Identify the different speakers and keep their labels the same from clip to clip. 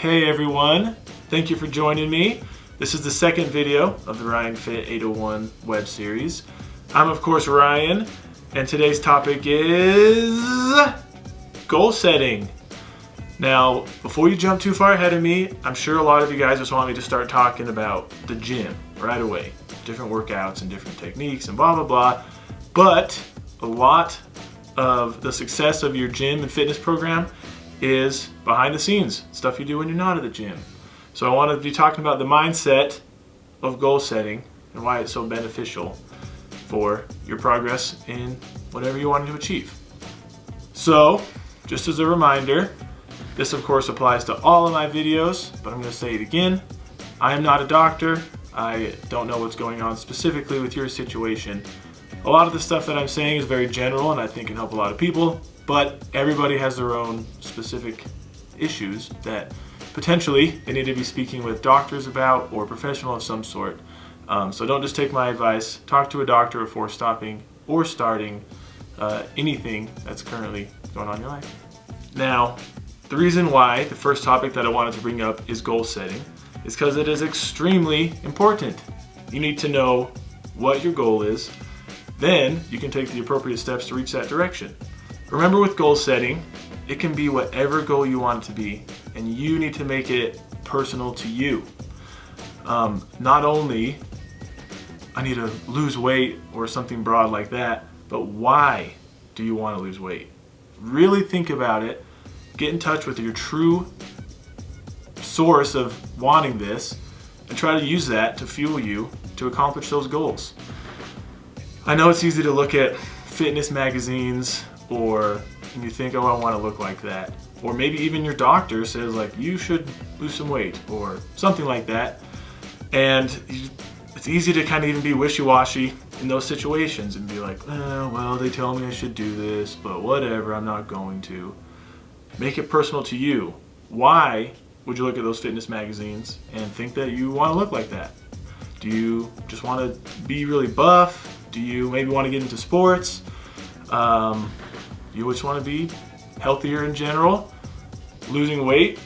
Speaker 1: Hey everyone, thank you for joining me. This is the second video of the RyanFit801 web series. I'm of course Ryan, and today's topic is goal setting. Now, before you jump too far ahead of me, I'm sure a lot of you guys just want me to start talking about the gym right away. Different workouts and different techniques and blah blah blah. But a lot of the success of your gym and fitness program is behind the scenes, stuff you do when you're not at the gym. So I want to be talking about the mindset of goal setting and why it's so beneficial for your progress in whatever you want to achieve. So, just as a reminder, this of course applies to all of my videos, but I'm going to say it again. I am not a doctor. I don't know what's going on specifically with your situation. A lot of the stuff that I'm saying is very general and I think can help a lot of people, but everybody has their own specific issues that potentially they need to be speaking with doctors about or a professional of some sort. So don't just take my advice. Talk to a doctor before stopping or starting anything that's currently going on in your life. Now, the reason why the first topic that I wanted to bring up is goal setting is because it is extremely important. You need to know what your goal is. Then you can take the appropriate steps to reach that direction. Remember, with goal setting, it can be whatever goal you want it to be, and you need to make it personal to you. Not only I need to lose weight or something broad like that, but why do you want to lose weight? Really think about it. Get in touch with your true source of wanting this and try to use that to fuel you to accomplish those goals. I know it's easy to look at fitness magazines and you think, oh, I want to look like that. Or maybe even your doctor says like, you should lose some weight or something like that. And it's easy to kind of even be wishy-washy in those situations and be like, well, they tell me I should do this, but whatever, I'm not going to. Make it personal to you. Why would you look at those fitness magazines and think that you want to look like that? Do you just want to be really buff? Do you maybe want to get into sports? You just want to be healthier in general? Losing weight?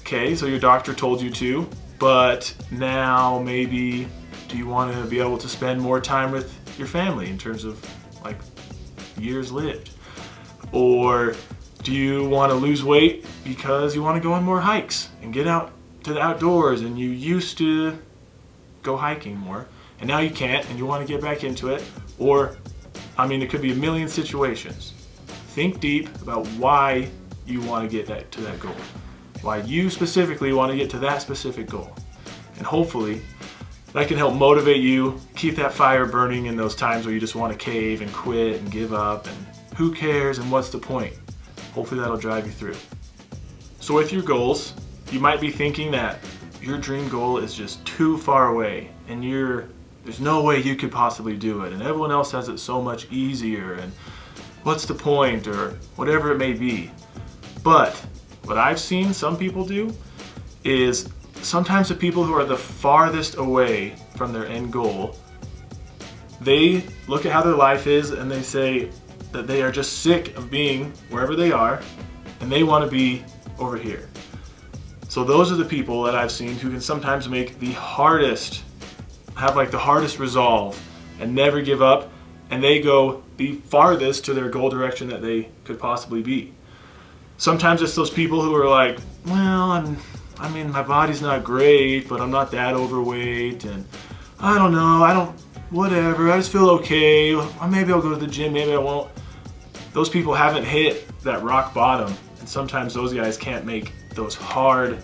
Speaker 1: Okay, so your doctor told you to, but now maybe do you want to be able to spend more time with your family in terms of like years lived? Or do you want to lose weight because you want to go on more hikes and get out to the outdoors, and you used to go hiking more and now you can't and you want to get back into it? Or, I mean, it could be a million situations. Think deep about why you want to get to that goal. Why you specifically want to get to that specific goal. And hopefully that can help motivate you, keep that fire burning in those times where you just want to cave and quit and give up and who cares and what's the point. Hopefully that'll drive you through. So with your goals, you might be thinking that your dream goal is just too far away and there's no way you could possibly do it, and everyone else has it so much easier, and what's the point, or whatever it may be. But what I've seen some people do is sometimes the people who are the farthest away from their end goal, they look at how their life is and they say that they are just sick of being wherever they are and they want to be over here. So those are the people that I've seen who can sometimes make have like the hardest resolve and never give up, and they go the farthest to their goal direction that they could possibly be. Sometimes it's those people who are like, well, I mean, my body's not great, but I'm not that overweight, and I don't know, whatever, I just feel okay, maybe I'll go to the gym, maybe I won't. Those people haven't hit that rock bottom, and sometimes those guys can't make those hard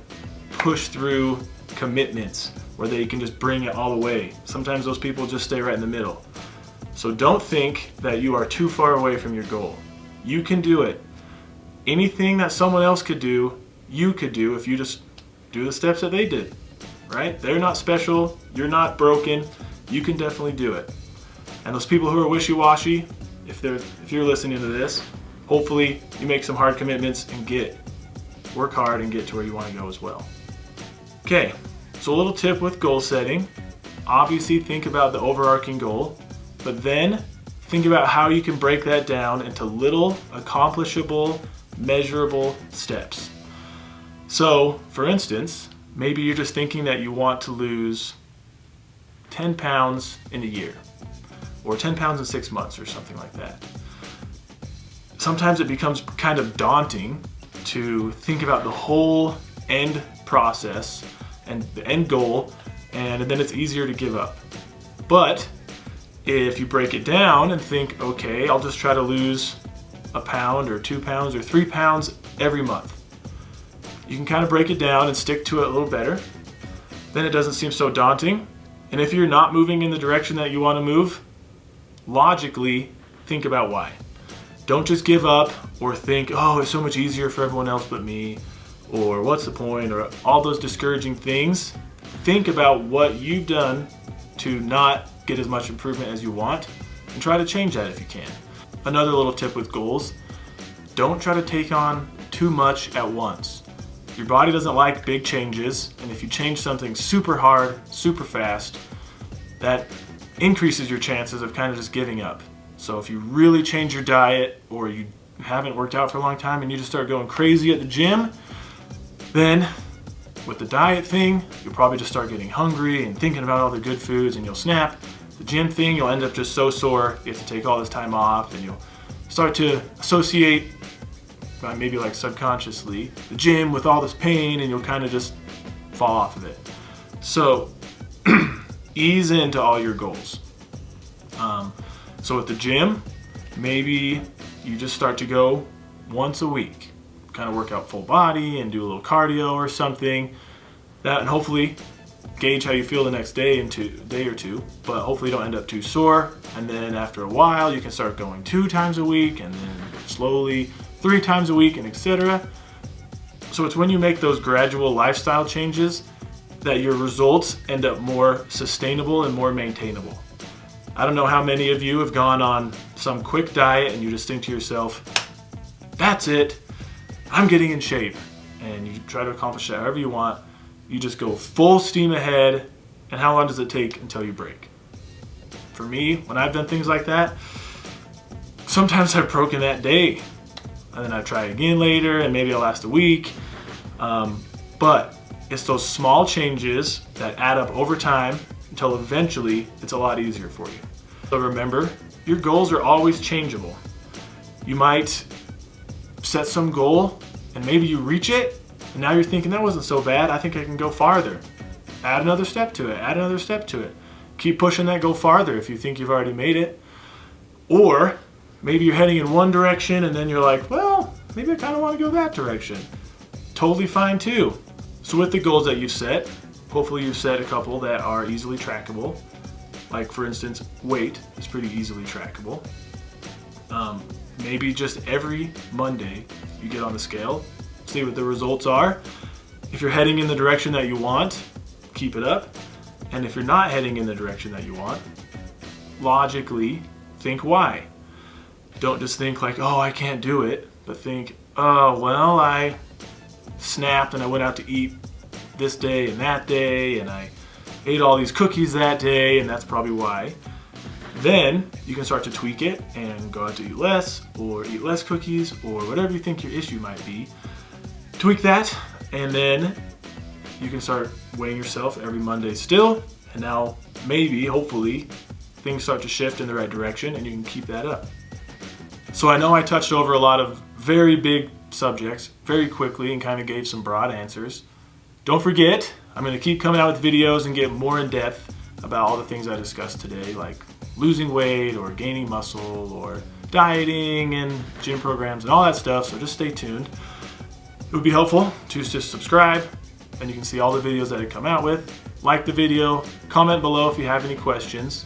Speaker 1: push through commitments where they can just bring it all the way. Sometimes those people just stay right in the middle. So don't think that you are too far away from your goal. You can do it. Anything that someone else could do, you could do if you just do the steps that they did, right? They're not special, you're not broken, you can definitely do it. And those people who are wishy-washy, if you're listening to this, hopefully you make some hard commitments and work hard and get to where you want to go as well. Okay, so a little tip with goal setting. Obviously think about the overarching goal, but then think about how you can break that down into little accomplishable, measurable steps. So, for instance, maybe you're just thinking that you want to lose 10 pounds in a year, or 10 pounds in 6 months, or something like that. Sometimes it becomes kind of daunting to think about the whole end process and the end goal, and then it's easier to give up. But if you break it down and think, okay, I'll just try to lose a pound or 2 pounds or 3 pounds every month. You can kind of break it down and stick to it a little better. Then it doesn't seem so daunting. And if you're not moving in the direction that you want to move, logically think about why. Don't just give up or think, oh, it's so much easier for everyone else but me, or what's the point, or all those discouraging things. Think about what you've done to not get as much improvement as you want, and try to change that if you can. Another little tip with goals, don't try to take on too much at once. Your body doesn't like big changes, and if you change something super hard, super fast, that increases your chances of kind of just giving up. So if you really change your diet, or you haven't worked out for a long time and you just start going crazy at the gym, then with the diet thing, you'll probably just start getting hungry and thinking about all the good foods, and you'll snap. The gym thing, you'll end up just so sore, you have to take all this time off, and you'll start to associate, maybe like subconsciously, the gym with all this pain, and you'll kind of just fall off of it. So ease into all your goals. So with the gym, maybe you just start to go once a week, kind of work out full body and do a little cardio or something. That, and hopefully gauge how you feel the next day or two, but hopefully you don't end up too sore. And then after a while, you can start going 2 times a week, and then slowly 3 times a week, and etc. So it's when you make those gradual lifestyle changes that your results end up more sustainable and more maintainable. I don't know how many of you have gone on some quick diet and you just think to yourself, that's it, I'm getting in shape. And you try to accomplish that however you want. You just go full steam ahead, and how long does it take until you break? For me, when I've done things like that, sometimes I've broken that day, and then I try again later, and maybe I'll last a week. But it's those small changes that add up over time until eventually it's a lot easier for you. So remember, your goals are always changeable. You might set some goal and maybe you reach it, and now you're thinking that wasn't so bad, I think I can go farther. Add another step to it, add another step to it. Keep pushing that goal farther if you think you've already made it. Or maybe you're heading in one direction and then you're like, well, maybe I kind of want to go that direction. Totally fine too. So with the goals that you've set, hopefully you've set a couple that are easily trackable. Like for instance, weight is pretty easily trackable. Maybe just every Monday you get on the scale, see what the results are. If you're heading in the direction that you want, keep it up. And if you're not heading in the direction that you want, logically think why. Don't just think like, oh, I can't do it, but think, oh, well, I snapped and I went out to eat this day and that day, and I ate all these cookies that day, and that's probably why. Then you can start to tweak it and go out to eat less, or eat less cookies, or whatever you think your issue might be. Tweak that, and then you can start weighing yourself every Monday still, and now maybe, hopefully, things start to shift in the right direction and you can keep that up. So I know I touched over a lot of very big subjects very quickly and kind of gave some broad answers. Don't forget, I'm going to keep coming out with videos and get more in depth about all the things I discussed today, like losing weight or gaining muscle or dieting and gym programs and all that stuff, so just stay tuned. It would be helpful to just subscribe, and you can see all the videos that I come out with. Like the video, comment below if you have any questions,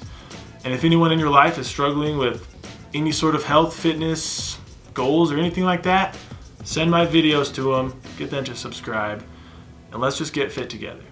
Speaker 1: and if anyone in your life is struggling with any sort of health, fitness, goals, or anything like that, send my videos to them, get them to subscribe, and let's just get fit together.